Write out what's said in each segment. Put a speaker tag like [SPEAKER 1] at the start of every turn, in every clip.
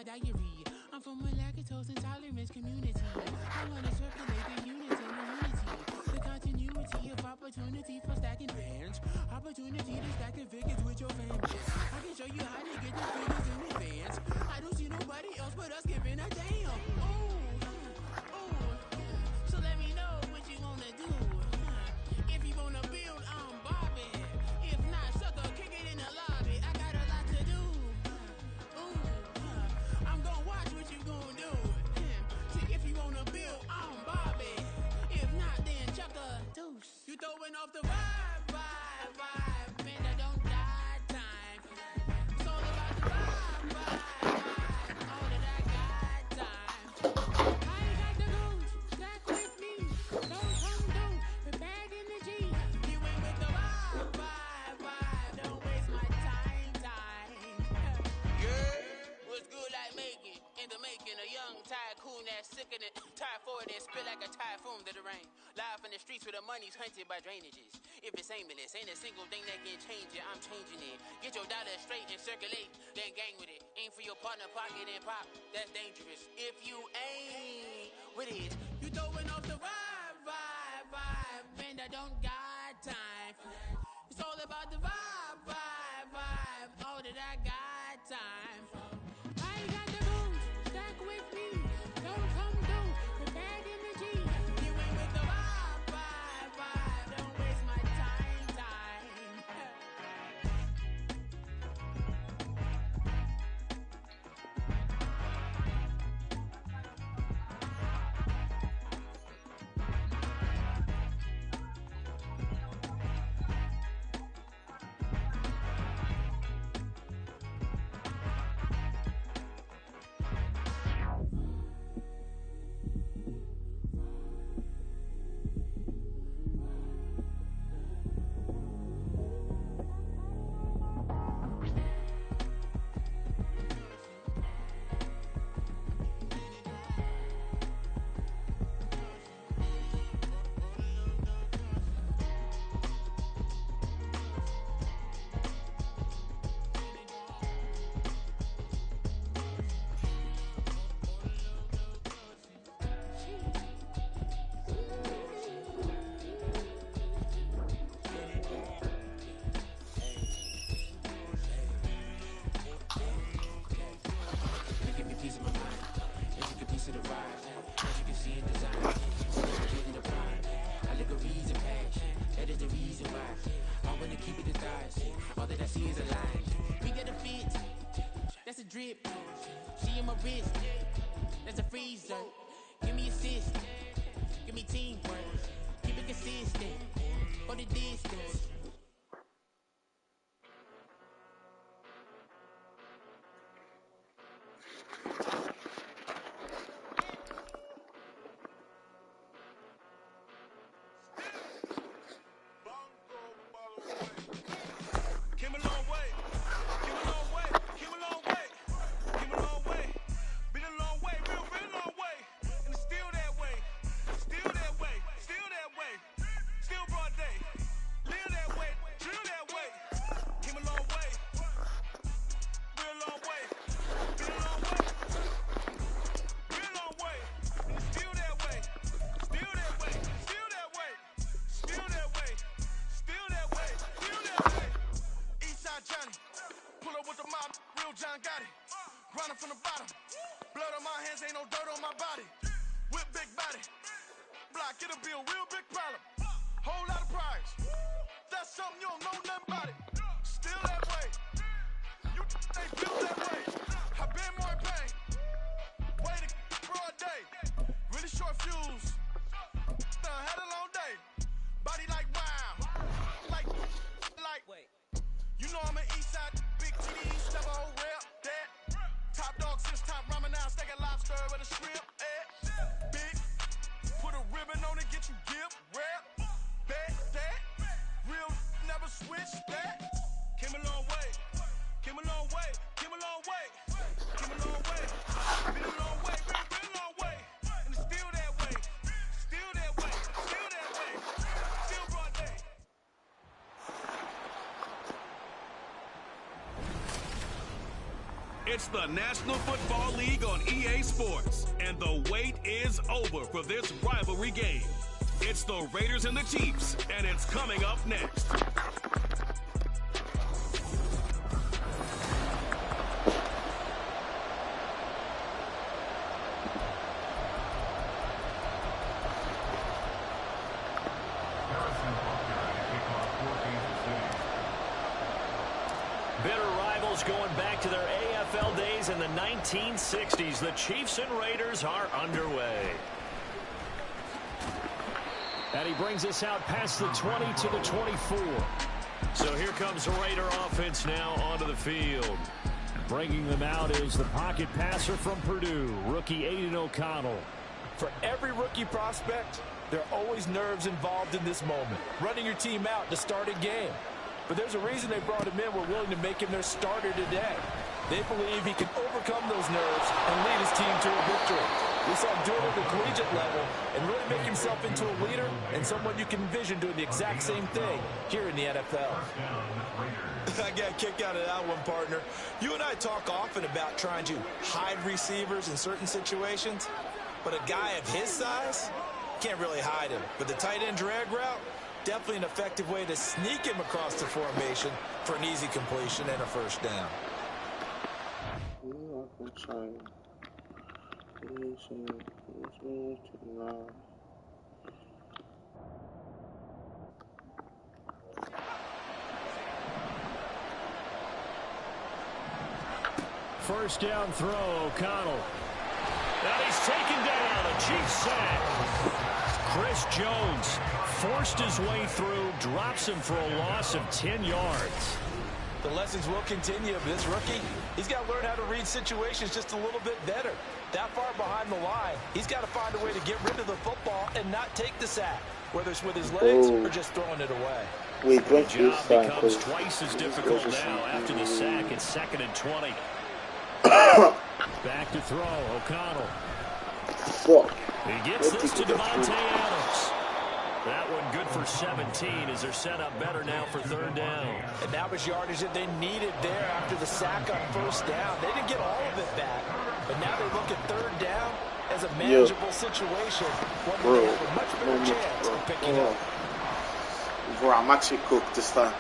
[SPEAKER 1] my diary. I'm from a lactose intolerance community. I wanna circulate the units and the unity. The continuity of opportunity for stacking bands. Opportunity to stack the figures with your family. I can show you how to get the figures in advance. I don't see nobody else but us giving a damn. So let me know what you wanna do. If you wanna build, I'm Bobby. If not, sucker, kick it in the lobby. I got a lot to do. I'm gonna watch what you gonna do. See, if you wanna build, I'm Bobby. If not, then chuck a deuce. You throwing off the vibe. Man, I don't die time. It's all about the vibe. All that I got time. I ain't got the goose. Stack with me. Don't come through. We're back in the G. You ain't with the vibe. Don't waste my time. Yeah. What's good like making? In the making, a young tycoon that's sickening. Tire forward and spill like a typhoon to the rain. Live in the streets where the money's hunted by drainages. If it's aimless, ain't a single thing that can change it. I'm changing it. Get your dollar straight and circulate, then gang with it. Aim for your partner, pocket and pop. That's dangerous. If you ain't with it, you throwing off the vibe. Man, I don't got time. It's all about the vibe. All that I got time. I ain't got the booze. Stack with me. Don't come through. We're back in the G. You ain't with the vibe. Don't waste my time. Give me peace of my mind. Intricate piece of the ride. As you can see in design. Getting the pride. Allegories and passion. That is the reason why I wanna keep it disguised. All that I see is a lie. We got a fit. That's a drip. She in my wrist. That's a freezer. Give me assist. Give me teamwork. Keep it consistent. For the distance.
[SPEAKER 2] Came a long way, came a long way, came a long way, came a long way, been a long way, real long way, and it's still that way, still that way, still that way, still broad day, live that way, drill that way, came a long way, real long way, been a long way, real long way, and it's still that way, still that way, still that way, still that way, still that way, still that way. Eastside Johnny, pull up with the mob, real John Gotti. Grinding from the bottom, blood on my hands, ain't no dirt on my body. Whip big body, block, it'll be a real big problem. Whole lot of prize, that's something you don't know nothing about it. Still that way, you ain't built that way. I been more in pain, way to broad day. Really short fuse, had a long day. Body like wow, like. Wait. You know I'm an Eastside, big TDs, never whole rep, that. Top dog since top ramen now, steak and lobster with a shrimp, big, put a ribbon on it, get you give, rep, bet, that. Real, never switch, that. Came a long way, came a long way, came a long way, came a long way. Been a long way, been a long way. And it's still that way, still that way, still that way, still broad day. It's the National Football League on EA Sports, and the wait is over for this rivalry game. It's the Raiders and the Chiefs, and it's coming up next.
[SPEAKER 3] Bitter rivals going back to their AFL days in the 1960s. The Chiefs and Raiders are underway. And he brings us out past the 20 to the 24. So here comes the Raider offense now onto the field. Bringing them out is the pocket passer from Purdue, rookie Aiden O'Connell.
[SPEAKER 4] For every rookie prospect, there are always nerves involved in this moment. Running your team out to start a game. But there's a reason they brought him in. We're willing to make him their starter today. They believe he can overcome those nerves and lead his team to a victory. We saw him do it at the collegiate level and really make himself into a leader and someone you can envision doing the exact same thing here in the NFL.
[SPEAKER 5] I got a kick out of that one, partner. You and I talk often about trying to hide receivers in certain situations, but a guy of his size can't really hide him. But the tight end drag route, definitely an effective way to sneak him across the formation for an easy completion and a first down.
[SPEAKER 3] First down throw, O'Connell. And he's taken down, a Chiefs sack. Chris Jones forced his way through, drops him for a loss of 10 yards.
[SPEAKER 4] The lessons will continue of this rookie. He's got to learn how to read situations just a little bit better. That far behind the line, he's got to find a way to get rid of the football and not take the sack, whether it's with his legs or just throwing it away.
[SPEAKER 3] The job becomes twice as difficult now after the sack. It's 2nd and 20. Back to throw, O'Connell. He gets this to Devontae Adams. That one good for 17 as they're set up better now for 3rd down.
[SPEAKER 4] And that was yardage that they needed there after the sack on 1st down. They didn't get all of it back, but now they look at 3rd down as a manageable situation. One where they have a much better chance of picking up.
[SPEAKER 6] Bro, I'm actually cooked this time.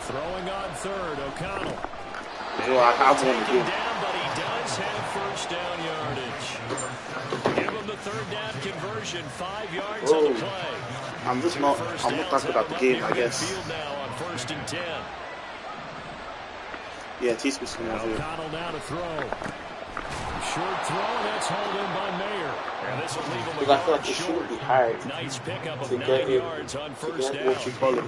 [SPEAKER 3] Throwing on 3rd, O'Connell.
[SPEAKER 6] Bro, I have one to do.
[SPEAKER 3] Down, but he does have 1st down yardage. Give him the 3rd down conversion, 5 yards on the play.
[SPEAKER 6] I'm not that good at the game, I guess.
[SPEAKER 3] Field now on 1st and 10.
[SPEAKER 6] Yeah, teach me some more here.
[SPEAKER 3] O'Connell now to throw. Short throw, that's hauled in by Mayer. And this will leave him
[SPEAKER 6] Because I feel like it shouldn't be hard
[SPEAKER 3] nice pickup
[SPEAKER 6] to
[SPEAKER 3] of 9
[SPEAKER 6] get
[SPEAKER 3] yards on 1st down.
[SPEAKER 6] what you call it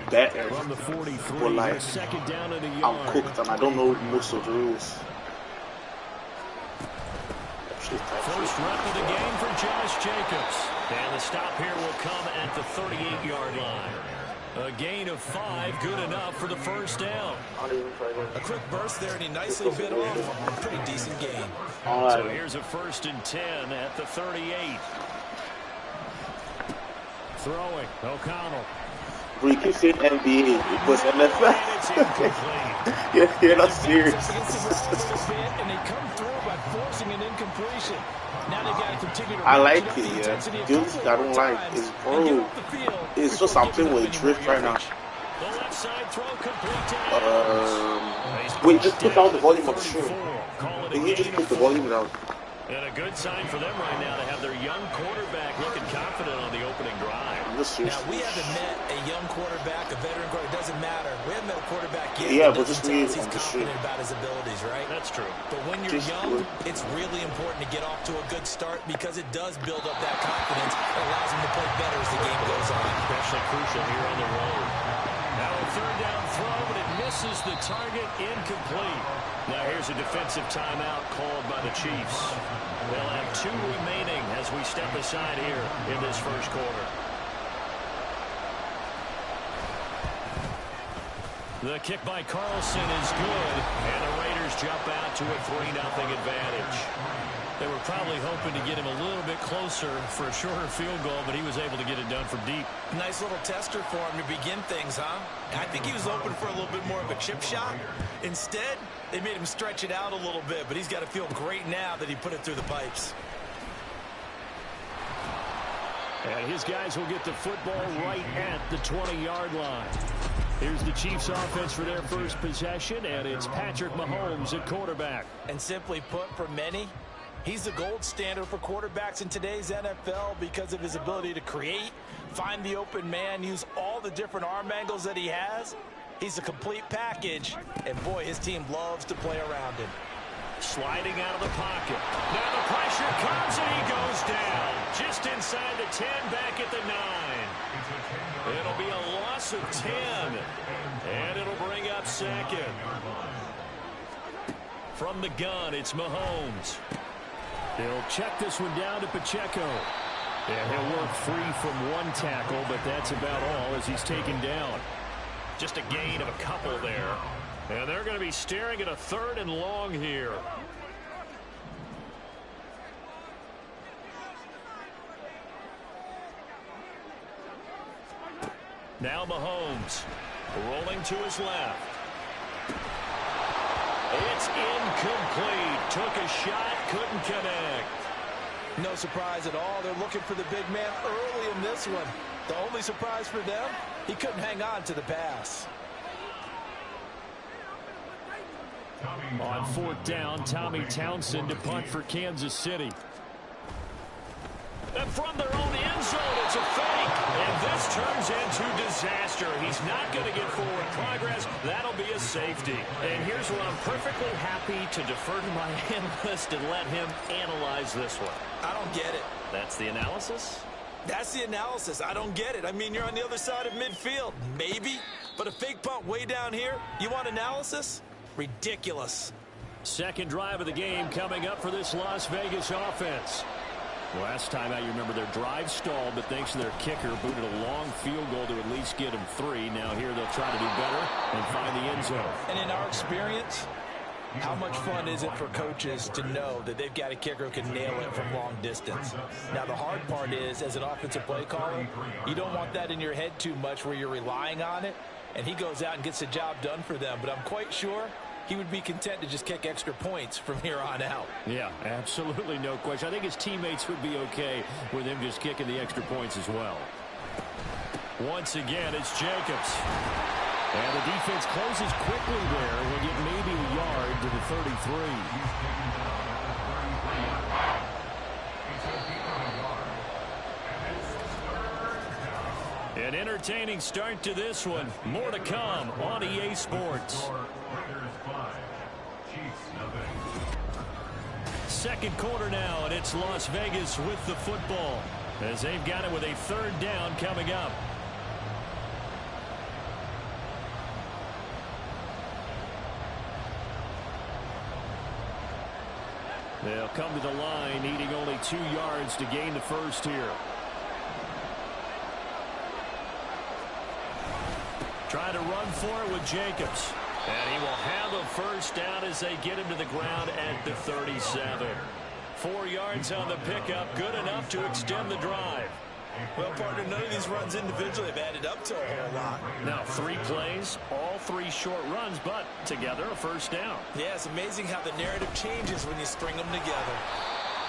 [SPEAKER 6] better.
[SPEAKER 3] From the 43,
[SPEAKER 6] but like,
[SPEAKER 3] 2nd down and a yard.
[SPEAKER 6] I'm cooked and I don't know most of the rules.
[SPEAKER 3] First rep of the game for Josh Jacobs. And the stop here will come at the 38-yard line. A gain of 5, good enough for the 1st down.
[SPEAKER 5] A quick burst there, and he nicely bit off a pretty decent gain.
[SPEAKER 3] So here's a 1st and 10 at the 38. Throwing, O'Connell.
[SPEAKER 6] We keep saying NBA, it was NFL. yeah, that's serious.
[SPEAKER 4] And they come through by forcing an incompletion. Now they got to continue to
[SPEAKER 6] I like it, yeah. The only thing I don't like is, bro, it's just I'm playing with a drift right now. Wait, just put down the volume of the show. Can you just put the volume down?
[SPEAKER 3] And a good sign for them right now to have their young quarterback looking confident on the opening drive.
[SPEAKER 4] Now, we haven't met a young quarterback, a veteran quarterback. It doesn't matter. We haven't met a quarterback yet.
[SPEAKER 6] Yeah, but just me
[SPEAKER 4] he's confident about his abilities, right?
[SPEAKER 3] That's true.
[SPEAKER 4] But when you're young, it's really important to get off to a good start because it does build up that confidence. It allows him to play better as the game goes on.
[SPEAKER 3] Especially crucial here on the road. Now a 3rd down throw, but it misses the target, incomplete. Now here's a defensive timeout called by the Chiefs. They'll have 2 remaining as we step aside here in this 1st quarter. The kick by Carlson is good, and the Raiders jump out to a 3-0 advantage. They were probably hoping to get him a little bit closer for a shorter field goal, but he was able to get it done from deep.
[SPEAKER 5] Nice little tester for him to begin things, huh? I think he was open for a little bit more of a chip shot. Instead, they made him stretch it out a little bit, but he's got to feel great now that he put it through the pipes.
[SPEAKER 3] And his guys will get the football right at the 20-yard line. Here's the Chiefs offense for their first possession, and it's Patrick Mahomes at quarterback.
[SPEAKER 5] And simply put, for many, he's the gold standard for quarterbacks in today's NFL because of his ability to create, find the open man, use all the different arm angles that he has. He's a complete package, and boy, his team loves to play around him.
[SPEAKER 3] Sliding out of the pocket. Now the pressure comes, and he goes down. Just inside the 10, back at the 9. It'll be a loss of 10, and it'll bring up second. From the gun, it's Mahomes. He'll check this one down to Pacheco. And he'll work free from one tackle, but that's about all as he's taken down. Just a gain of a couple there. And they're going to be staring at a 3rd and long here. Now Mahomes rolling to his left. It's incomplete. Took a shot, couldn't connect.
[SPEAKER 5] No surprise at all. They're looking for the big man early in this one. The only surprise for them, he couldn't hang on to the pass.
[SPEAKER 3] On 4th down, Tommy Townsend to punt for Kansas City. And from their own end zone, it's a fake. And this turns into disaster. He's not going to get forward progress. That'll be a safety. And here's where I'm perfectly happy to defer to my analyst and let him analyze this one.
[SPEAKER 5] I don't get it.
[SPEAKER 3] That's the analysis?
[SPEAKER 5] That's the analysis. I don't get it. I mean, you're on the other side of midfield. Maybe. But a fake punt way down here, you want analysis? Ridiculous.
[SPEAKER 3] Second drive of the game coming up for this Las Vegas offense. Last time out, you remember their drive stalled, but thanks to their kicker, booted a long field goal to at least get them 3. Now here they'll try to do better and find the end zone.
[SPEAKER 5] And in our experience, how much fun is it for coaches to know that they've got a kicker who can nail it from long distance? Now, the hard part is, as an offensive play caller, you don't want that in your head too much where you're relying on it, and he goes out and gets the job done for them. But I'm quite sure he would be content to just kick extra points from here on out.
[SPEAKER 3] Yeah, absolutely no question. I think his teammates would be okay with him just kicking the extra points as well. Once again, it's Jacobs. And the defense closes quickly there. We'll get maybe a yard to the 33. An entertaining start to this one. More to come on EA Sports. Second quarter now, and it's Las Vegas with the football as they've got it with a 3rd down coming up. They'll come to the line, needing only 2 yards to gain the first here. Trying to run for it with Jacobs. And he will have a first down as they get him to the ground at the 37. 4 yards on the pickup, good enough to extend the drive.
[SPEAKER 5] Well, partner, none of these runs individually have added up to a whole lot.
[SPEAKER 3] Now 3 plays, all 3 short runs, but together a first down.
[SPEAKER 5] Yeah, it's amazing how the narrative changes when you string them together.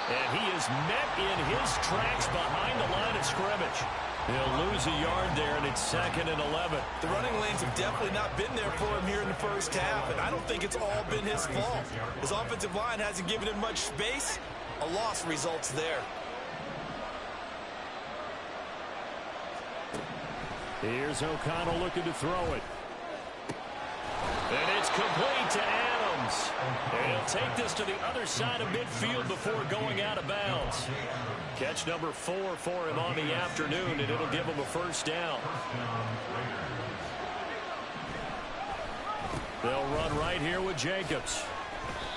[SPEAKER 3] And he is met in his tracks behind the line of scrimmage. He'll lose a yard there, and it's 2nd and 11.
[SPEAKER 5] The running lanes have definitely not been there for him here in the first half, and I don't think it's all been his fault. His offensive line hasn't given him much space. A loss results there.
[SPEAKER 3] Here's O'Connell looking to throw it. And it's complete to Adams. And he'll take this to the other side of midfield before going out of bounds. Catch number 4 for him on the afternoon, and it'll give him a first down. They'll run right here with Jacobs.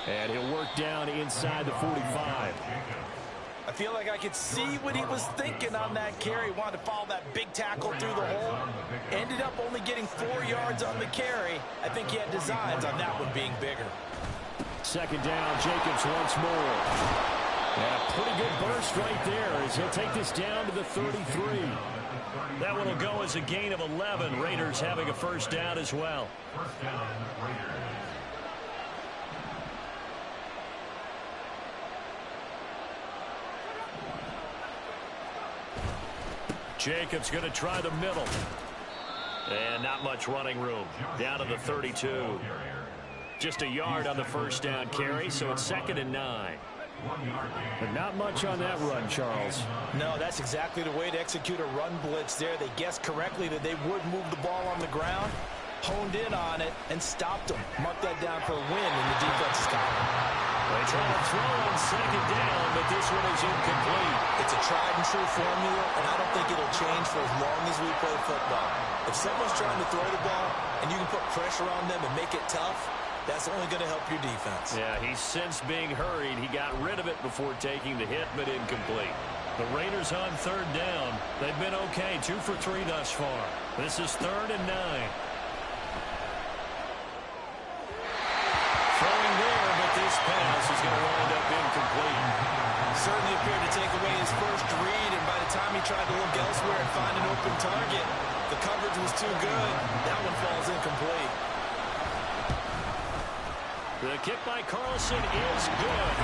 [SPEAKER 3] And he'll work down inside the 45.
[SPEAKER 5] I feel like I could see what he was thinking on that carry. Wanted to follow that big tackle through the hole. Ended up only getting 4 yards on the carry. I think he had designs on that one being bigger.
[SPEAKER 3] 2nd down, Jacobs once more. And a pretty good burst right there as he'll take this down to the 33. That one will go as a gain of 11. Raiders having a first down as well.
[SPEAKER 7] First down, Raiders.
[SPEAKER 3] Jacobs going to try the middle. And not much running room. Down to the 32. Just a yard on the first down carry, so it's 2nd and 9.
[SPEAKER 4] But not much on that run, Charles.
[SPEAKER 5] No, that's exactly the way to execute a run blitz there. They guessed correctly that they would move the ball on the ground, honed in on it, and stopped them. Mark that down for a win in the defense's column.
[SPEAKER 3] They try to throw on 2nd down, but this one is incomplete.
[SPEAKER 5] It's a tried-and-true formula, and I don't think it'll change for as long as we play football. If someone's trying to throw the ball and you can put pressure on them and make it tough, that's only going to help your defense.
[SPEAKER 3] Yeah, he's since being hurried. He got rid of it before taking the hit, but incomplete. The Raiders on 3rd down. They've been okay, 2 for 3 thus far. This is 3rd and 9. Throwing there, but this pass is going to wind up incomplete.
[SPEAKER 5] Certainly appeared to take away his first read, and by the time he tried to look elsewhere and find an open target, the coverage was too good. That one falls incomplete.
[SPEAKER 3] The kick by Carlson is good.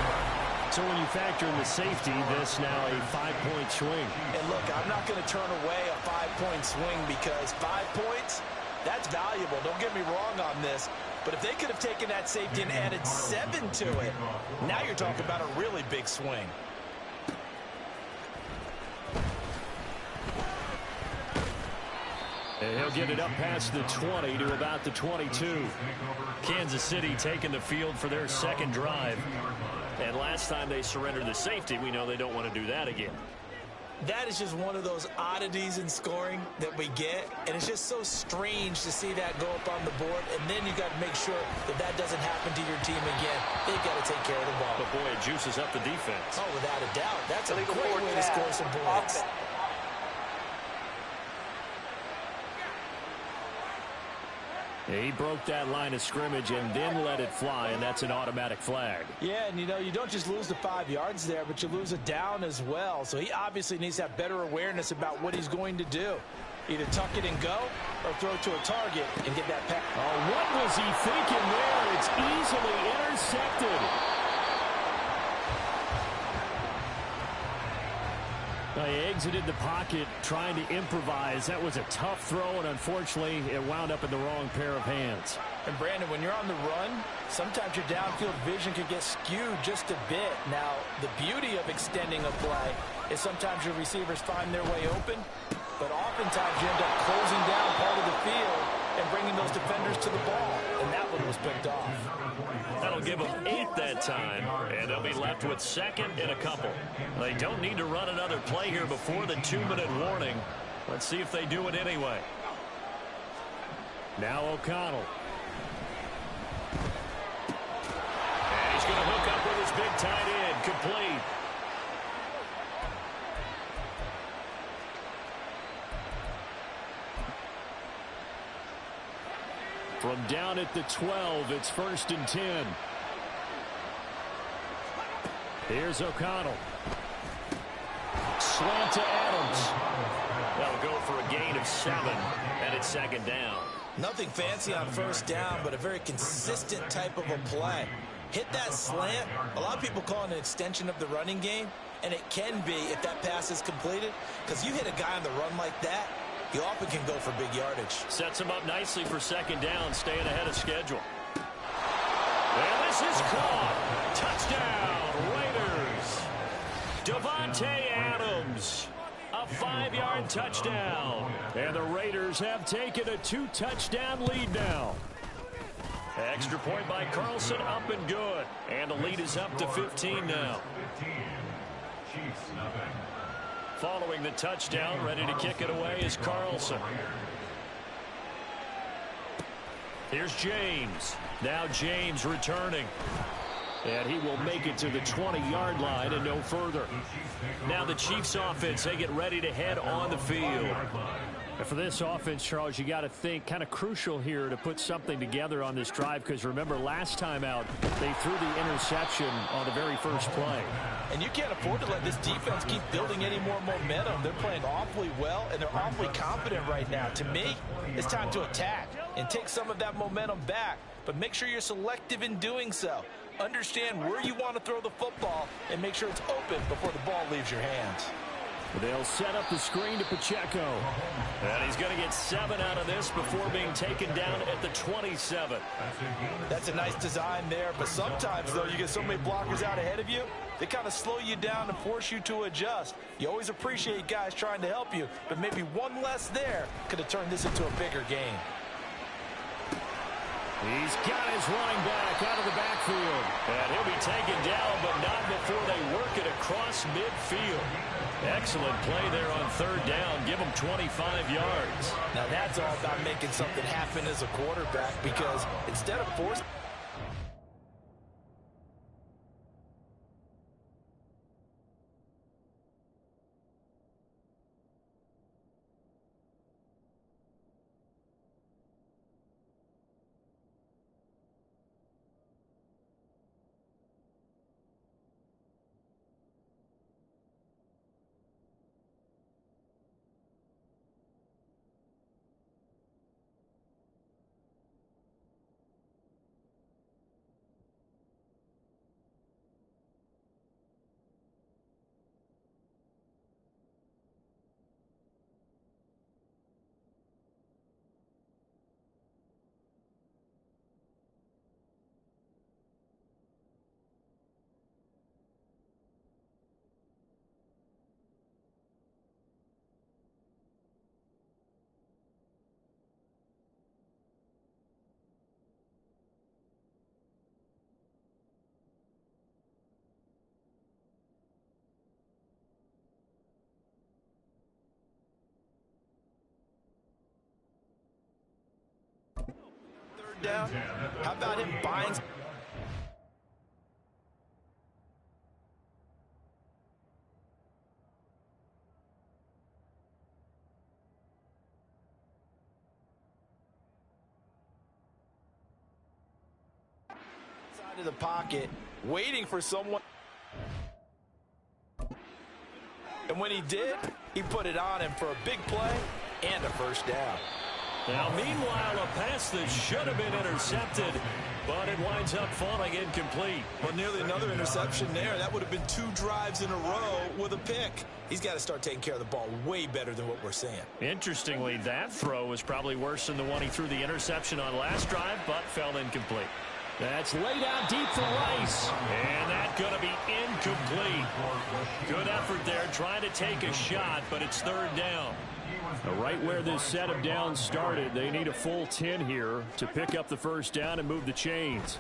[SPEAKER 4] So when you factor in the safety, this now a 5-point swing.
[SPEAKER 5] And look, I'm not going to turn away a 5-point swing because 5 points, that's valuable. Don't get me wrong on this. But if they could have taken that safety and added 7 to it, now you're talking about a really big swing.
[SPEAKER 3] And he'll get it up past the 20 to about the 22. Kansas City taking the field for their 2nd drive. And last time they surrendered the safety, we know they don't want to do that again.
[SPEAKER 5] That is just one of those oddities in scoring that we get, and it's just so strange to see that go up on the board, and then you got to make sure that that doesn't happen to your team again. They've got to take care of the ball.
[SPEAKER 3] But boy, it juices up the defense.
[SPEAKER 5] Oh, without a doubt. That's a great way to score some points.
[SPEAKER 4] He broke that line of scrimmage and then let it fly, and that's an automatic flag.
[SPEAKER 5] Yeah, and you know, you don't just lose the 5 yards there, but you lose it down as well. So he obviously needs to have better awareness about what he's going to do. Either tuck it and go or throw to a target and get that pass.
[SPEAKER 4] Oh, what was he thinking there? It's easily intercepted. He exited the pocket trying to improvise. That was a tough throw, and unfortunately, it wound up in the wrong pair of hands.
[SPEAKER 5] And Brandon, when you're on the run, sometimes your downfield vision can get skewed just a bit. Now, the beauty of extending a play is sometimes your receivers find their way open, but oftentimes you end up closing down part of the field and bringing those defenders to the ball, and that one was picked off.
[SPEAKER 3] That'll give them 8 that time, and they'll be left with 2nd and a couple. They don't need to run another play here before the 2-minute warning. Let's see if they do it anyway.
[SPEAKER 4] Now O'Connell.
[SPEAKER 3] And he's going to hook up with his big tight end, complete.
[SPEAKER 4] From down at the 12, it's 1st and 10. Here's O'Connell. Slant to Adams.
[SPEAKER 3] That'll go for a gain of 7, and it's 2nd down.
[SPEAKER 5] Nothing fancy on 1st down, but a very consistent type of a play. Hit that slant. A lot of people call it an extension of the running game, and it can be if that pass is completed, because you hit a guy on the run like that, you often can go for big yardage.
[SPEAKER 3] Sets him up nicely for 2nd down, staying ahead of schedule. And this is caught. Touchdown, Raiders. Davante Adams. A 5-yard touchdown.
[SPEAKER 4] And the Raiders have taken a 2-touchdown lead now.
[SPEAKER 3] Extra point by Carlson, up and good. And the lead is up to 15 now. Following the touchdown, ready to kick it away is Carlson. Here's James. Now James returning. And he will make it to the 20-yard line and no further. Now the Chiefs offense, they get ready to head on the field. For this offense, Charles, you got to think kind of crucial here to put something together on this drive, because remember last time out they threw the interception on the very first play.
[SPEAKER 4] And you can't afford to let this defense keep building any more momentum. They're playing awfully well, and they're awfully confident right now. To me, it's time to attack and take some of that momentum back, but make sure you're selective in doing so. Understand where you want to throw the football and make sure it's open before the ball leaves your hands.
[SPEAKER 3] They'll set up the screen to Pacheco. And he's going to get 7 out of this before being taken down at the 27.
[SPEAKER 4] That's a nice design there, but sometimes, though, you get so many blockers out ahead of you, they kind of slow you down and force you to adjust. You always appreciate guys trying to help you, but maybe one less there could have turned this into a bigger game.
[SPEAKER 3] He's got his running back out of the backfield. And he'll be taken down, but not before they work it across midfield. Excellent play there on third down. Give him 25 yards.
[SPEAKER 4] Now that's all about making something happen as a quarterback, because instead of forcing... down. How about him buying? Side of the pocket, waiting for someone. And when he did, he put it on him for a big play and a first down.
[SPEAKER 3] Now, meanwhile, a pass that should have been intercepted, but it winds up falling incomplete.
[SPEAKER 5] Well, nearly another interception there. That would have been 2 drives in a row with a pick. He's got to start taking care of the ball way better than what we're seeing.
[SPEAKER 3] Interestingly, that throw was probably worse than the one he threw the interception on last drive, but fell incomplete. That's laid out deep for Rice. And that's going to be incomplete. Good effort there, trying to take a shot, but it's third down. Right where this set of downs started, they need a full 10 here to pick up the first down and move the chains.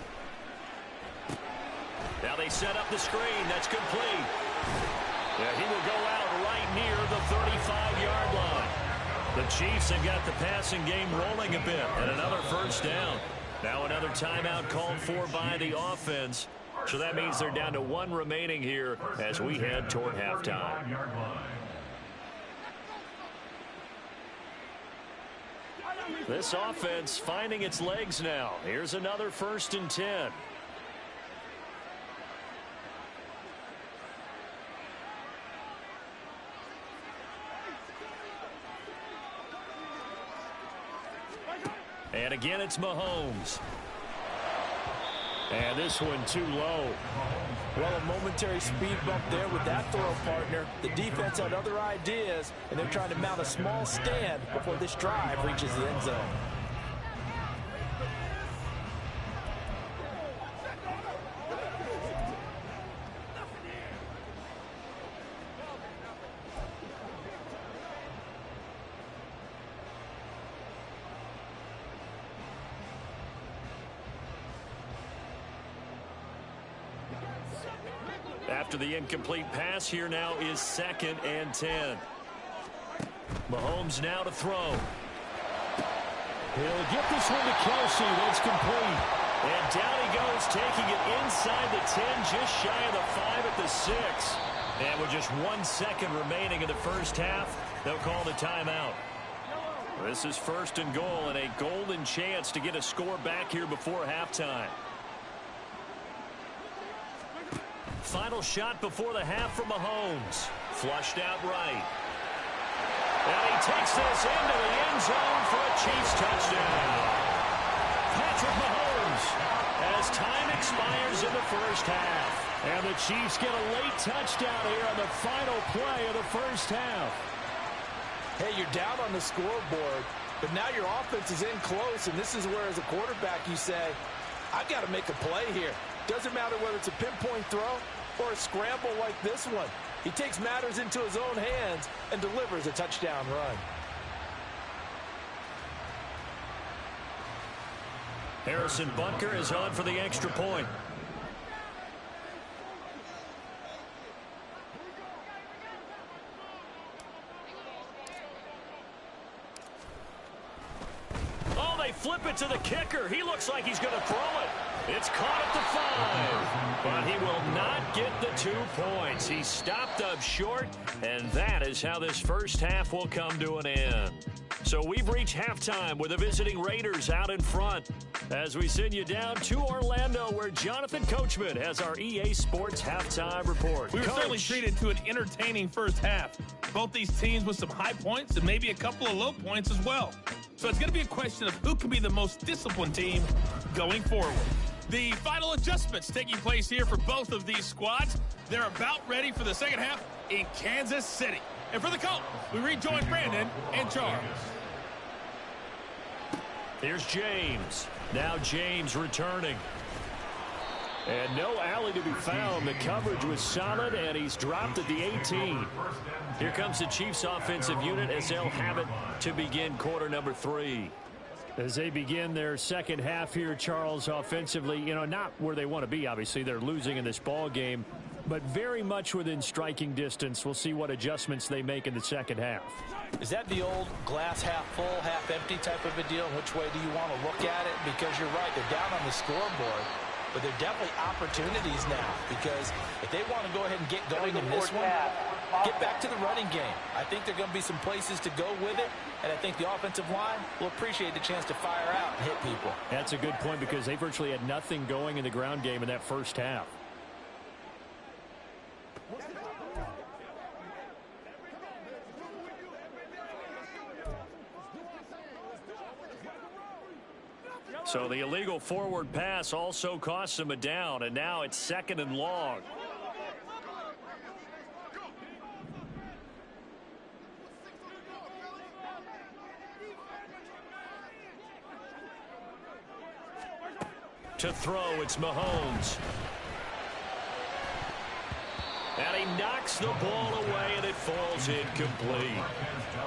[SPEAKER 3] Now they set up the screen. That's complete. Yeah, he will go out right near the 35-yard line. The Chiefs have got the passing game rolling a bit, and another first down. Now another timeout called for by the offense. So that means they're down to 1 remaining here as we head toward halftime. This offense finding its legs now. Here's another 1st and 10. And again, it's Mahomes. And this one too low.
[SPEAKER 4] Well, a momentary speed bump there with that throw, partner. The defense had other ideas, and they're trying to mount a small stand before this drive reaches the end zone.
[SPEAKER 3] After the incomplete pass, here now is 2nd and 10. Mahomes now to throw. He'll get this one to Kelsey. That's complete. And down he goes, taking it inside the 10, just shy of the 5 at the 6. And with just 1 second remaining in the first half, they'll call the timeout. This is 1st and goal and a golden chance to get a score back here before halftime. Final shot before the half from Mahomes. Flushed out right. And he takes this into the end zone for a Chiefs touchdown. Patrick Mahomes, as time expires in the first half. And the Chiefs get a late touchdown here on the final play of the first half.
[SPEAKER 4] Hey, you're down on the scoreboard, but now your offense is in close, and this is where, as a quarterback, you say, I've got to make a play here. Doesn't matter whether it's a pinpoint throw or a scramble like this one. He takes matters into his own hands and delivers a touchdown run.
[SPEAKER 3] Harrison Butker is on for the extra point. Oh, they flip it to the kicker. He looks like he's going to throw it. It's caught at the 5, but he will not get the 2 points. He stopped up short, and that is how this first half will come to an end. So we've reached halftime with the visiting Raiders out in front as we send you down to Orlando, where Jonathan Coachman has our EA Sports halftime report.
[SPEAKER 7] We were certainly treated to an entertaining first half. Both these teams with some high points and maybe a couple of low points as well. So it's going to be a question of who can be the most disciplined team going forward. The final adjustments taking place here for both of these squads. They're about ready for the second half in Kansas City. And for the Colts, we rejoin Brandon and Charles.
[SPEAKER 3] Here's James. Now James returning. And no alley to be found. The coverage was solid, and he's dropped at the 18. Here comes the Chiefs offensive unit as they'll have it to begin quarter number 3. As they begin their second half here, Charles, offensively, not where they want to be, obviously. They're losing in this ball game, but very much within striking distance. We'll see what adjustments they make in the second half.
[SPEAKER 4] Is that the old glass half full, half empty type of a deal? Which way do you want to look at it? Because you're right, they're down on the scoreboard, but they're definitely opportunities now, because if they want to go ahead and get going in this one, get back to the running game. I think there are going to be some places to go with it, and I think the offensive line will appreciate the chance to fire out and hit people.
[SPEAKER 3] That's a good point, because they virtually had nothing going in the ground game in that first half. So the illegal forward pass also cost them a down, and now it's 2nd and long. To throw, it's Mahomes. And he knocks the ball away, and it falls incomplete.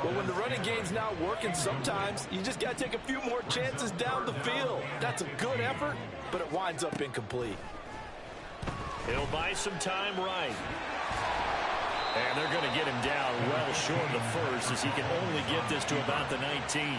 [SPEAKER 4] Well, when the running game's not working, sometimes you just got to take a few more chances down the field. That's a good effort, but it winds up incomplete.
[SPEAKER 3] He'll buy some time right. And they're going to get him down well short of the first, as he can only get this to about the 19.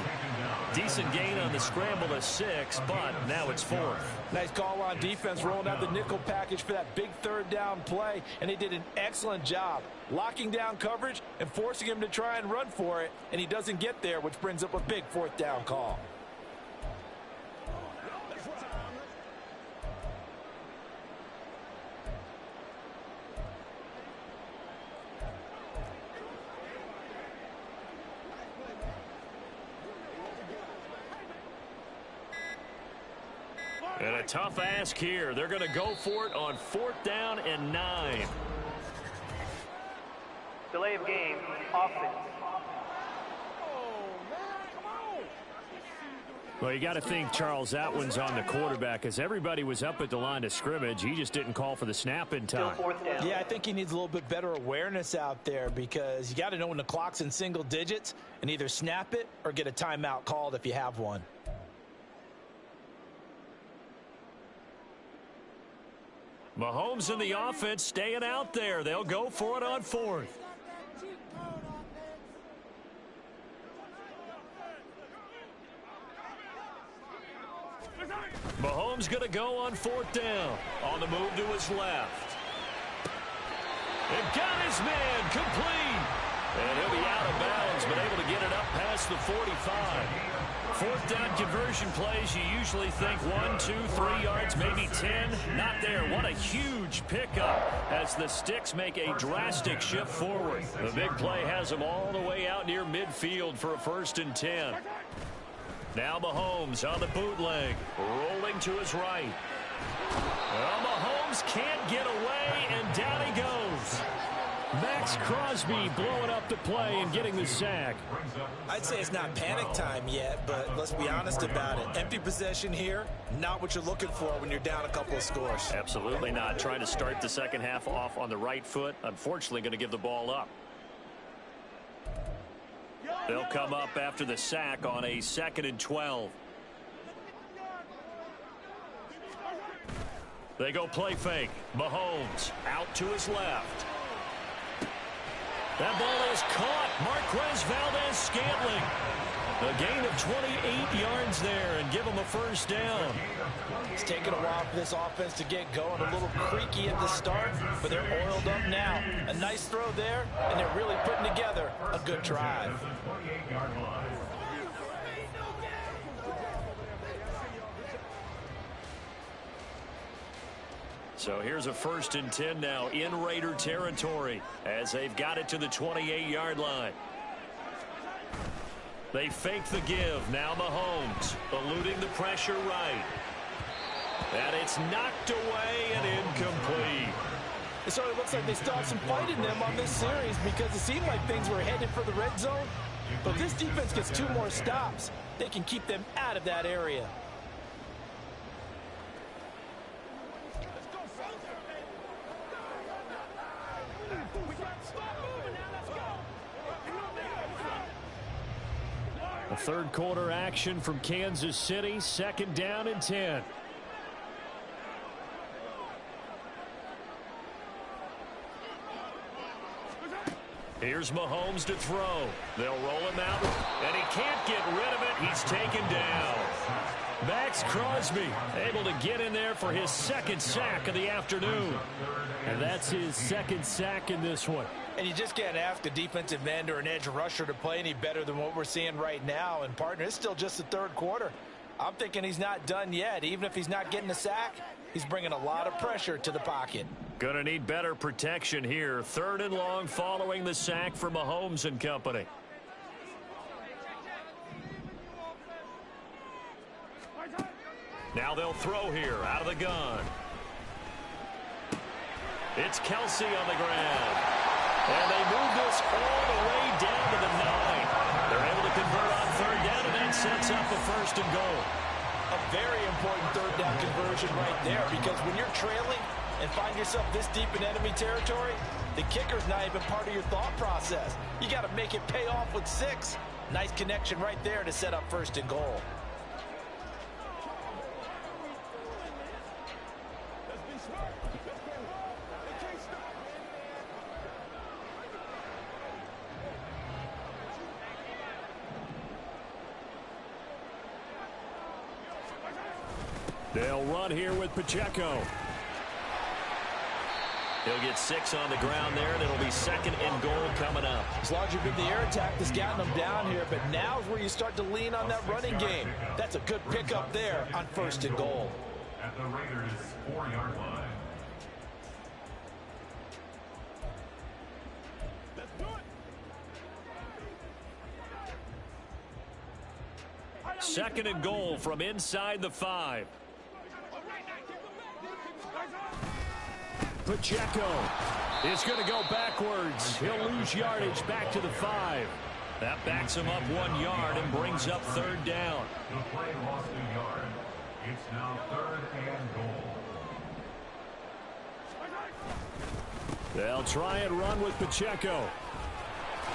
[SPEAKER 3] Decent gain on the scramble to 6, but now it's 4th.
[SPEAKER 4] Nice call on defense, rolling out the nickel package for that big 3rd down play, and they did an excellent job locking down coverage and forcing him to try and run for it, and he doesn't get there, which brings up a big 4th down call.
[SPEAKER 3] And a tough ask here. They're going to go for it on 4th down and 9.
[SPEAKER 8] Delay of game, offense.
[SPEAKER 3] Well, you got to think, Charles, that one's on the quarterback, as everybody was up at the line of scrimmage. He just didn't call for the snap in time.
[SPEAKER 4] Yeah, I think he needs a little bit better awareness out there, because you got to know when the clock's in single digits and either snap it or get a timeout called if you have one.
[SPEAKER 3] Mahomes and the offense staying out there. They'll go for it on 4th. Mahomes going to go on 4th down. On the move to his left. And got his man complete. And he'll be out of bounds, but able to get it up past the 45. Fourth down conversion plays, you usually think 1, 2, 3 yards, maybe 10. Not there. What a huge pickup as the Sticks make a drastic shift forward. The big play has them all the way out near midfield for a 1st and 10. Now Mahomes on the bootleg, rolling to his right. Well, Mahomes can't get away, and down he goes. Max Crosby blowing up the play and getting the sack.
[SPEAKER 5] I'd say it's not panic time yet, but let's be honest about it. Empty possession here, not what you're looking for when you're down a couple of scores.
[SPEAKER 3] Absolutely not. Trying to start the second half off on the right foot. Unfortunately, going to give the ball up. They'll come up after the sack on a 2nd and 12. They go play fake. Mahomes out to his left. That ball is caught. Marquez Valdes-Scantling. A gain of 28 yards there and give him a 1st down.
[SPEAKER 4] It's taken a while for this offense to get going. A little creaky at the start, but they're oiled up now. A nice throw there, and they're really putting together a good drive.
[SPEAKER 3] So here's a 1st and 10 now in Raider territory as they've got it to the 28-yard line. They fake the give. Now Mahomes eluding the pressure right. And it's knocked away and incomplete.
[SPEAKER 4] It sort of looks like they still have some fight in them on this series because it seemed like things were headed for the red zone. But if this defense gets 2 more stops, they can keep them out of that area.
[SPEAKER 3] A 3rd quarter action from Kansas City. 2nd down and 10. Here's Mahomes to throw. They'll roll him out, and he can't get rid of it. He's taken down. Max Crosby able to get in there for his 2nd sack of the afternoon.
[SPEAKER 7] And that's his 2nd sack in this one.
[SPEAKER 4] And you just can't ask a defensive end or an edge rusher to play any better than what we're seeing right now. And, partner, it's still just the 3rd quarter. I'm thinking he's not done yet. Even if he's not getting a sack, he's bringing a lot of pressure to the pocket.
[SPEAKER 3] Going to need better protection here. 3rd and long following the sack for Mahomes and company. Now they'll throw here out of the gun. It's Kelsey on the ground. And they move this all the way down to the 9. They're able to convert on 3rd down, and that sets up a 1st and goal.
[SPEAKER 4] A very important 3rd down conversion right there, because when you're trailing and find yourself this deep in enemy territory, the kicker's not even part of your thought process. You got to make it pay off with 6. Nice connection right there to set up 1st and goal.
[SPEAKER 3] They'll run here with Pacheco. He'll get 6 on the ground there, and it'll be 2nd and goal coming up.
[SPEAKER 4] As long as you've been the air attack that's gotten them down here, but now is where you start to lean on that running game. That's a good pickup there on 1st and goal.
[SPEAKER 9] At the Raiders' 4-yard line.
[SPEAKER 3] 2nd and goal from inside the 5. Pacheco is going to go backwards. He'll lose yardage back to the 5. That backs him up 1 yard and brings up 3rd down.
[SPEAKER 9] The play lost a yard. It's now 3rd and goal.
[SPEAKER 3] They'll try and run with Pacheco.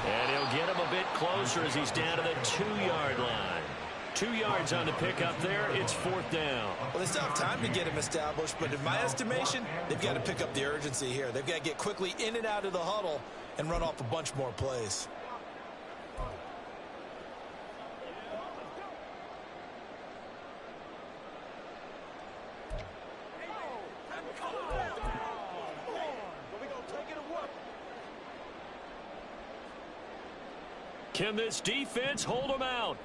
[SPEAKER 3] And he'll get him a bit closer as he's down to the 2-yard line. 2 yards on the pickup there. It's 4th down.
[SPEAKER 5] Well, they still have time to get him established, but in my estimation, they've got to pick up the urgency here. They've got to get quickly in and out of the huddle and run off a bunch more plays.
[SPEAKER 3] Can this defense hold them out?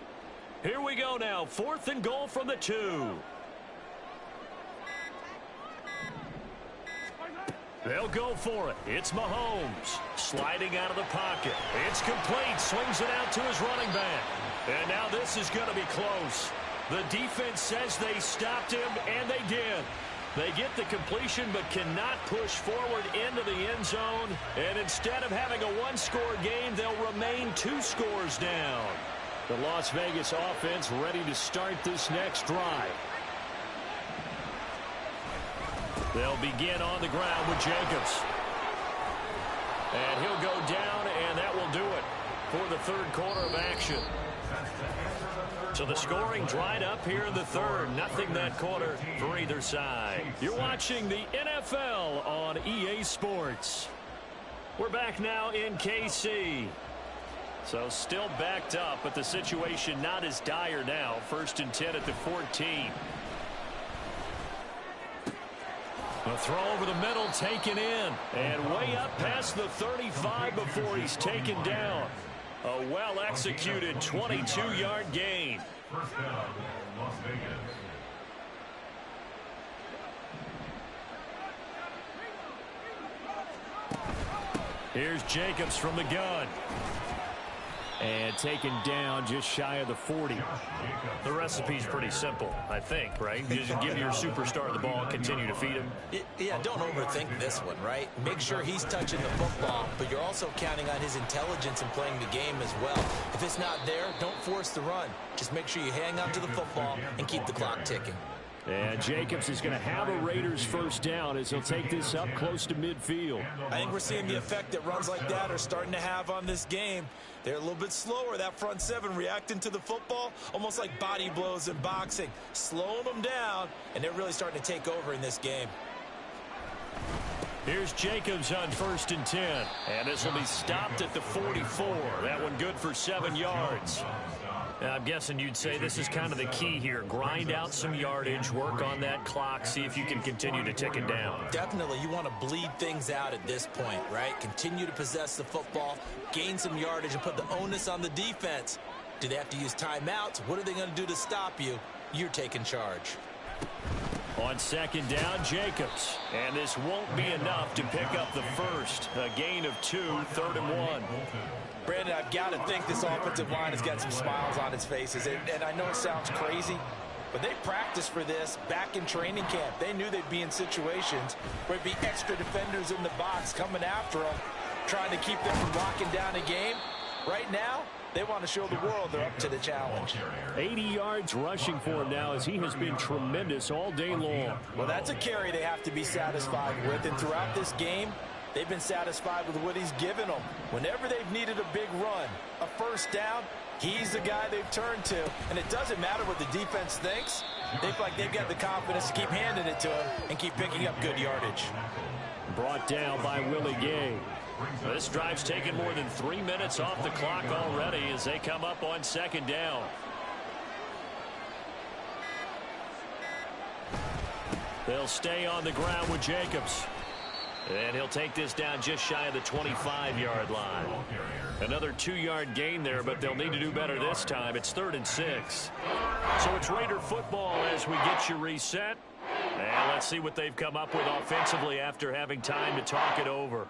[SPEAKER 3] Here we go now. 4th and goal from the 2. They'll go for it. It's Mahomes sliding out of the pocket. It's complete. Swings it out to his running back. And now this is going to be close. The defense says they stopped him, and they did. They get the completion but cannot push forward into the end zone. And instead of having a one-score game, they'll remain 2 scores down. The Las Vegas offense ready to start this next drive. They'll begin on the ground with Jacobs. And he'll go down, and that will do it for the 3rd quarter of action. So the scoring dried up here in the 3rd. Nothing that quarter for either side. You're watching the NFL on EA Sports. We're back now in KC. So still backed up, but the situation not as dire now. 1st and 10 at the 14. A throw over the middle taken in. And way up past the 35 before he's taken down. A well-executed 22-yard gain.
[SPEAKER 9] First down, Las Vegas.
[SPEAKER 3] Here's Jacobs from the gun. And taken down just shy of the 40. The recipe's pretty simple, I think, right? You just give your superstar the ball and continue to feed him.
[SPEAKER 5] Yeah, don't overthink this one, right? Make sure he's touching the football, but you're also counting on his intelligence in playing the game as well. If it's not there, don't force the run. Just make sure you hang on to the football and keep the clock ticking.
[SPEAKER 3] And Jacobs is going to have a Raiders 1st down as he'll take this up close to midfield.
[SPEAKER 5] I think we're seeing the effect that runs like that are starting to have on this game. They're a little bit slower, that front 7 reacting to the football, almost like body blows in boxing, slowing them down, and they're really starting to take over in this game.
[SPEAKER 3] Here's Jacobs on 1st and 10, and this will be stopped at the 44. That one good for 7 yards. I'm guessing you'd say this is kind of the key here. Grind out some yardage, work on that clock, see if you can continue to tick it down.
[SPEAKER 5] Definitely. You want to bleed things out at this point, right? Continue to possess the football, gain some yardage, and put the onus on the defense. Do they have to use timeouts? What are they going to do to stop you? You're taking charge.
[SPEAKER 3] On 2nd down, Jacobs. And this won't be enough to pick up the 1st. A gain of 2, 3rd and 1.
[SPEAKER 5] Brandon, I've got to think this offensive line has got some smiles on its faces. And I know it sounds crazy, but they practiced for this back in training camp. They knew they'd be in situations where there'd be extra defenders in the box coming after them, trying to keep them from locking down a game. Right now, they want to show the world they're up to the challenge.
[SPEAKER 3] 80 yards rushing for him now as he has been tremendous all day long.
[SPEAKER 5] Well, that's a carry they have to be satisfied with. And throughout this game, they've been satisfied with what he's given them. Whenever they've needed a big run, a 1st down, he's the guy they've turned to. And it doesn't matter what the defense thinks. They feel like they've got the confidence to keep handing it to him and keep picking up good yardage.
[SPEAKER 3] Brought down by Willie Gay. This drive's taken more than 3 minutes off the clock already as they come up on 2nd down. They'll stay on the ground with Jacobs. And he'll take this down just shy of the 25-yard line. Another 2-yard gain there, but they'll need to do better this time. It's 3rd and 6. So it's Raider football as we get you reset. And let's see what they've come up with offensively after having time to talk it over.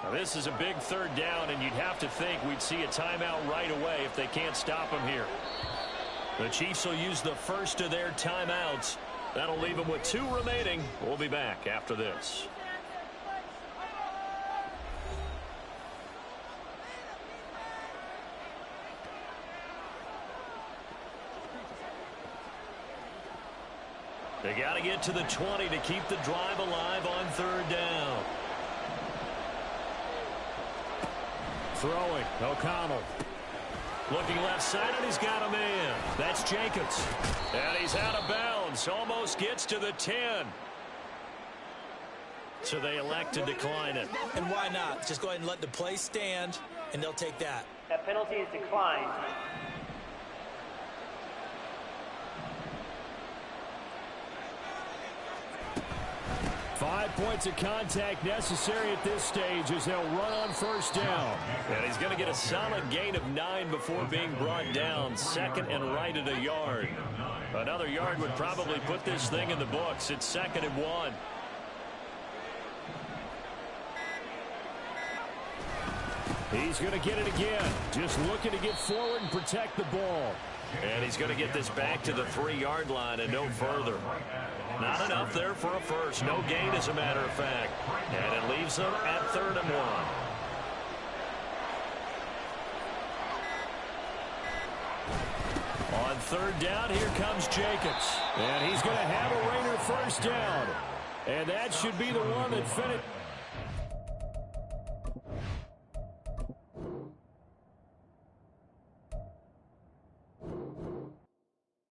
[SPEAKER 3] Now this is a big 3rd down, and you'd have to think we'd see a timeout right away if they can't stop him here. The Chiefs will use the 1st of their timeouts. That'll leave them with 2 remaining. We'll be back after this. They got to get to the 20 to keep the drive alive on 3rd down. Throwing, O'Connell. Looking left side, and he's got a man. That's Jacobs. And he's out of bounds. Almost gets to the 10. So they elect to decline it.
[SPEAKER 5] And why not? Just go ahead and let the play stand, and they'll take that.
[SPEAKER 8] That penalty is declined.
[SPEAKER 3] 5 points of contact necessary at this stage as they'll run on first down. And he's going to get a solid gain of 9 before being brought down. Second and right at a yard. Another yard would probably put this thing in the books. It's 2nd and 1. He's going to get it again. Just looking to get forward and protect the ball. And he's going to get this back to the 3-yard line and no further. Not enough there for a first. No gain, as a matter of fact. And it leaves them at 3rd and 1. On 3rd down, here comes Jacobs. And he's going to have a Raider first down. And that should be the one that finished.